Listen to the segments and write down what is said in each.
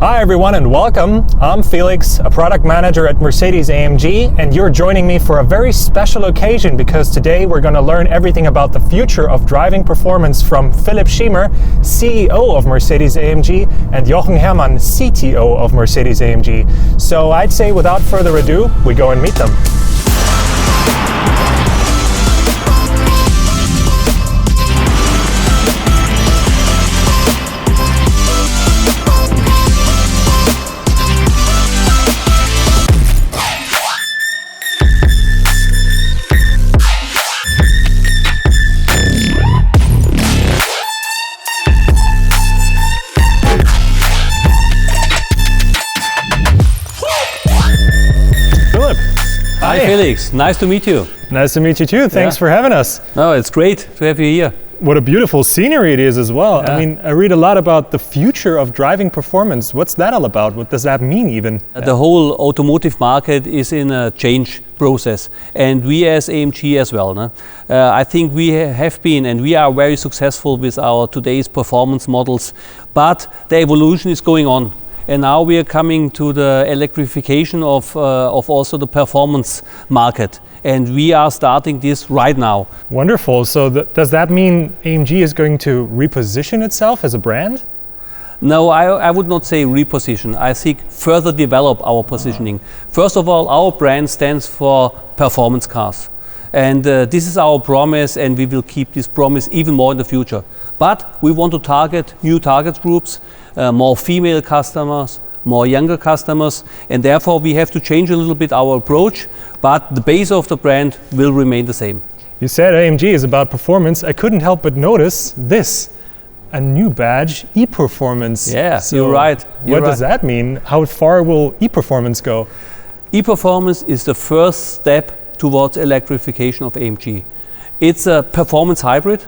Hi everyone and welcome. I'm Felix, a product manager at Mercedes-AMG, and you're joining me for a very special occasion because today we're going to learn everything about the future of driving performance from Philipp Schiemer, CEO of Mercedes-AMG, and Jochen Herrmann, CTO of Mercedes-AMG. So I'd say without further ado, we go and meet them. Hi Felix, nice to meet you. Nice to meet you too. Thanks for having us. No, it's great to have you here. What a beautiful scenery it is as well. Yeah. I mean, I read a lot about the future of driving performance. What's that all about? What does that mean even? The whole automotive market is in a change process, and we as AMG as well. No? I think we have been and we are very successful with our today's performance models, but the evolution is going on. And now we are coming to the electrification of also the performance market. And we are starting this right now. Wonderful. So does that mean AMG is going to reposition itself as a brand? No, I would not say reposition. I think further develop our positioning. First of all, our brand stands for performance cars. And this is our promise, and we will keep this promise even more in the future. But we want to target new target groups, more female customers, more younger customers, and therefore we have to change a little bit our approach, but the base of the brand will remain the same. You said AMG is about performance. I couldn't help but notice this, a new badge, e-performance. Yeah, so you're right. What does that mean? How far will e-performance go? E-performance is the first step towards electrification of AMG. It's a performance hybrid,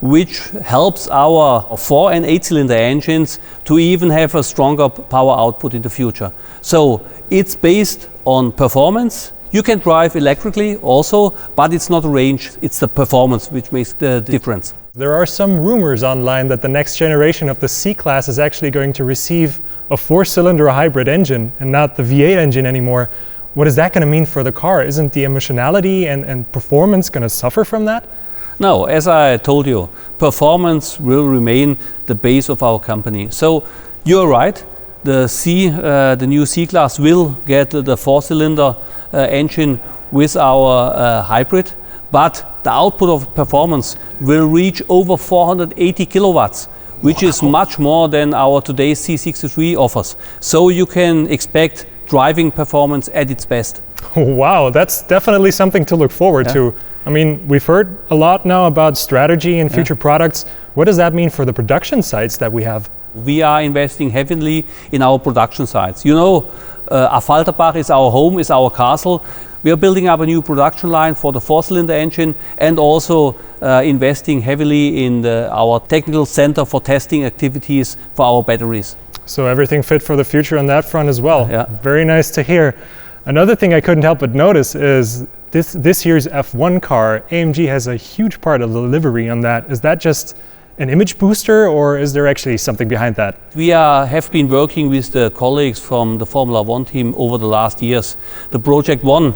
which helps our 4 and 8 cylinder engines to even have a stronger power output in the future. So it's based on performance. You can drive electrically also, but it's not range, it's the performance which makes the difference. There are some rumors online that the next generation of the C-Class is actually going to receive a 4-cylinder hybrid engine and not the V8 engine anymore. What is that going to mean for the car? Isn't the emotionality and performance going to suffer from that? No, as I told you, performance will remain the base of our company. So you're right, the new C-Class will get the 4-cylinder engine with our hybrid, but the output of performance will reach over 480 kilowatts, which is much more than our today's C63 offers. So you can expect driving performance at its best. Wow, that's definitely something to look forward to. I mean, we've heard a lot now about strategy and future products. What does that mean for the production sites that we have? We are investing heavily in our production sites. You know, Affalterbach is our home, is our castle. We are building up a new production line for the 4-cylinder engine and also investing heavily in our technical center for testing activities for our batteries. So everything fit for the future on that front as well. Yeah. Very nice to hear. Another thing I couldn't help but notice is this year's F1 car, AMG has a huge part of the livery on that. Is that just an image booster or is there actually something behind that? We have been working with the colleagues from the Formula One team over the last years. The Project One,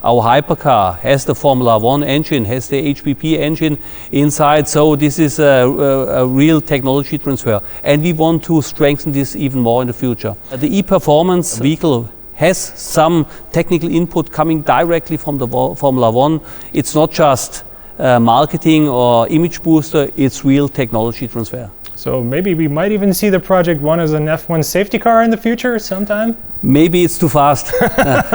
our hypercar, has the Formula One engine, has the HPP engine inside, so this is a real technology transfer, and we want to strengthen this even more in the future. The e-performance vehicle has some technical input coming directly from the Formula One. It's not just marketing or image booster, it's real technology transfer. So maybe we might even see the Project One as an F1 safety car in the future sometime? Maybe it's too fast.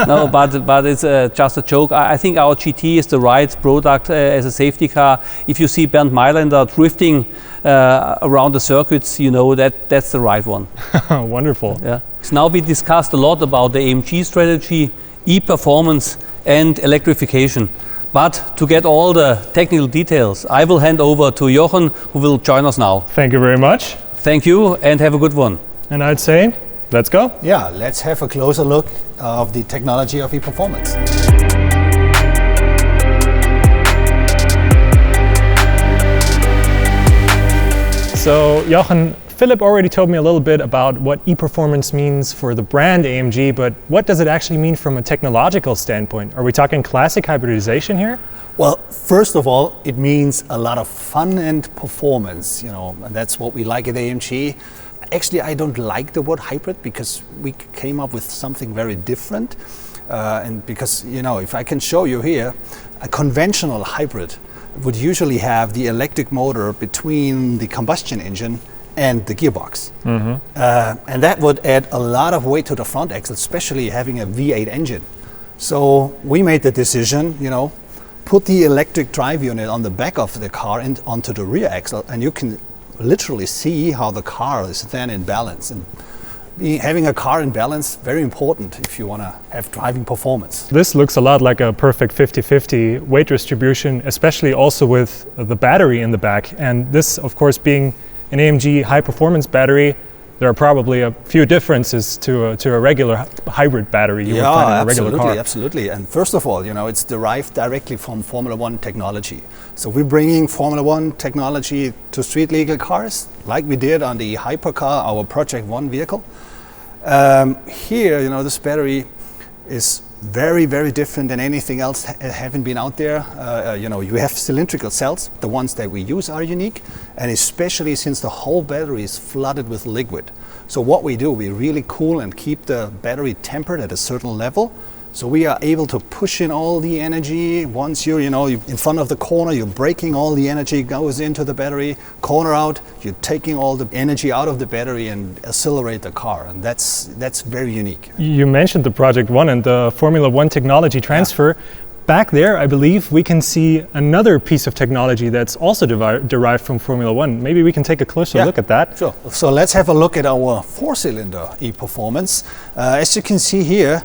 No, but it's just a joke. I think our GT is the right product as a safety car. If you see Bernd Mailänder drifting around the circuits, you know that's the right one. Wonderful. Yeah. So now we discussed a lot about the AMG strategy, e-performance and electrification. But to get all the technical details, I will hand over to Jochen, who will join us now. Thank you very much. Thank you and have a good one. And I'd say, let's go. Yeah, let's have a closer look of the technology of e-Performance. So Jochen, Philip already told me a little bit about what e-Performance means for the brand AMG, but what does it actually mean from a technological standpoint? Are we talking classic hybridization here? Well, first of all, it means a lot of fun and performance, and that's what we like at AMG. Actually, I don't like the word hybrid because we came up with something very different. And because, if I can show you here, a conventional hybrid would usually have the electric motor between the combustion engine and the gearbox. And that would add a lot of weight to the front axle, especially having a V8 engine. So we made the decision, put the electric drive unit on the back of the car and onto the rear axle, and you can literally see how the car is then in balance. And having a car in balance, very important if you want to have driving performance. This looks a lot like a perfect 50-50 weight distribution, especially also with the battery in the back. And this, of course, being an AMG high-performance battery, there are probably a few differences to a regular hybrid battery you would find in a regular car. Absolutely. And first of all, it's derived directly from Formula One technology. So we're bringing Formula One technology to street legal cars, like we did on the Hypercar, our Project One vehicle. Here, this battery is very, very different than anything else having been out there. You have cylindrical cells. The ones that we use are unique, and especially since the whole battery is flooded with liquid. So what we do, we really cool and keep the battery tempered at a certain level. So we are able to push in all the energy. Once you're in front of the corner, you're braking, all the energy goes into the battery. Corner out, you're taking all the energy out of the battery and accelerate the car. And that's very unique. You mentioned the Project One and the Formula One technology transfer. Yeah. Back there, I believe we can see another piece of technology that's also derived from Formula One. Maybe we can take a closer look at that. Sure. So let's have a look at our four-cylinder e-Performance. As you can see here,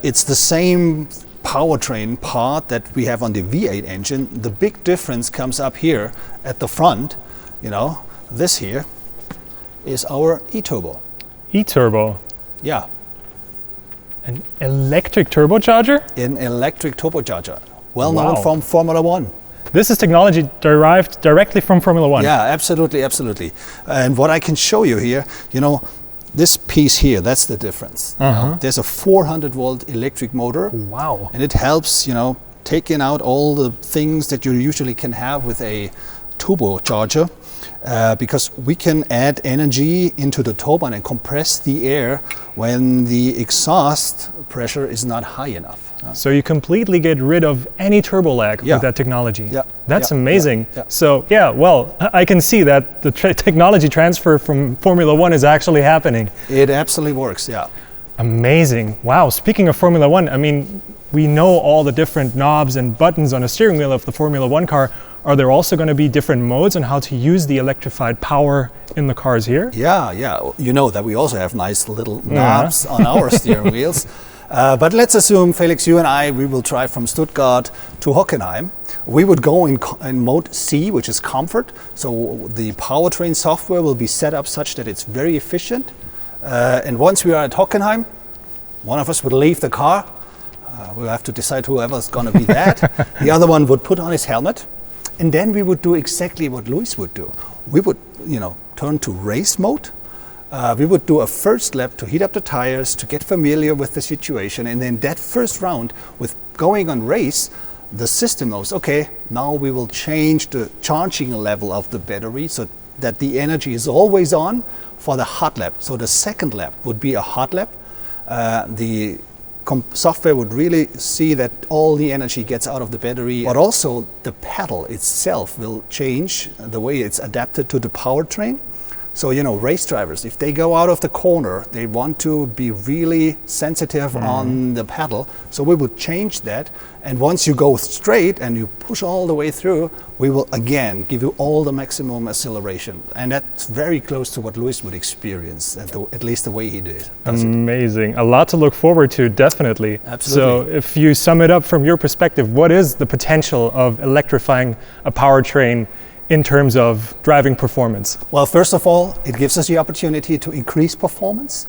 it's the same powertrain part that we have on the V8 engine. The big difference comes up here at the front. This here is our e-turbo. E-turbo? Yeah. An electric turbocharger? An electric turbocharger. Well known from Formula One. This is technology derived directly from Formula One. Yeah, absolutely. And what I can show you here, this piece here, that's the difference. There's a 400 volt electric motor. Wow. And it helps, taking out all the things that you usually can have with a turbocharger, because we can add energy into the turbine and compress the air when the exhaust pressure is not high enough. So you completely get rid of any turbo lag with that technology. Yeah. That's amazing. Yeah. So I can see that the technology transfer from Formula One is actually happening. It absolutely works, yeah. Amazing. Wow, speaking of Formula One, we know all the different knobs and buttons on a steering wheel of the Formula One car. Are there also going to be different modes on how to use the electrified power in the cars here? Yeah. You know that we also have nice little knobs on our steering wheels. But let's assume, Felix, you and I, we will drive from Stuttgart to Hockenheim. We would go in mode C, which is comfort. So the powertrain software will be set up such that it's very efficient. And once we are at Hockenheim, one of us would leave the car. We'll have to decide whoever's going to be that. The other one would put on his helmet. And then we would do exactly what Luis would do. We would, turn to race mode. We would do a first lap to heat up the tires, to get familiar with the situation. And then that first round, with going on race, the system knows, okay, now we will change the charging level of the battery so that the energy is always on for the hot lap. So the second lap would be a hot lap. The software would really see that all the energy gets out of the battery, but also the pedal itself will change the way it's adapted to the powertrain. So, race drivers, if they go out of the corner, they want to be really sensitive on the pedal. So we would change that. And once you go straight and you push all the way through, we will again give you all the maximum acceleration. And that's very close to what Luis would experience, at least the way he did. Amazing. A lot to look forward to, definitely. Absolutely. So if you sum it up from your perspective, what is the potential of electrifying a powertrain in terms of driving performance? Well, first of all, it gives us the opportunity to increase performance.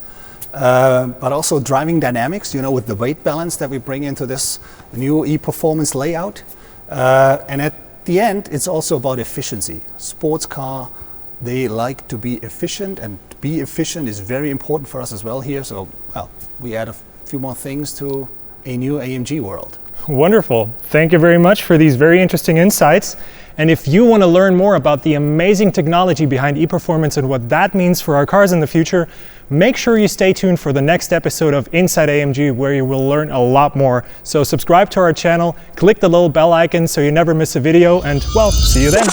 but also driving dynamics, you know, with the weight balance that we bring into this new e-performance layout. And at the end, it's also about efficiency. Sports car, they like to be efficient, and be efficient is very important for us as well here. So, well, we add a few more things to a new AMG world. Wonderful. Thank you very much for these very interesting insights. And if you want to learn more about the amazing technology behind e-performance and what that means for our cars in the future, make sure you stay tuned for the next episode of Inside AMG, where you will learn a lot more. So subscribe to our channel, click the little bell icon so you never miss a video, and well, see you then.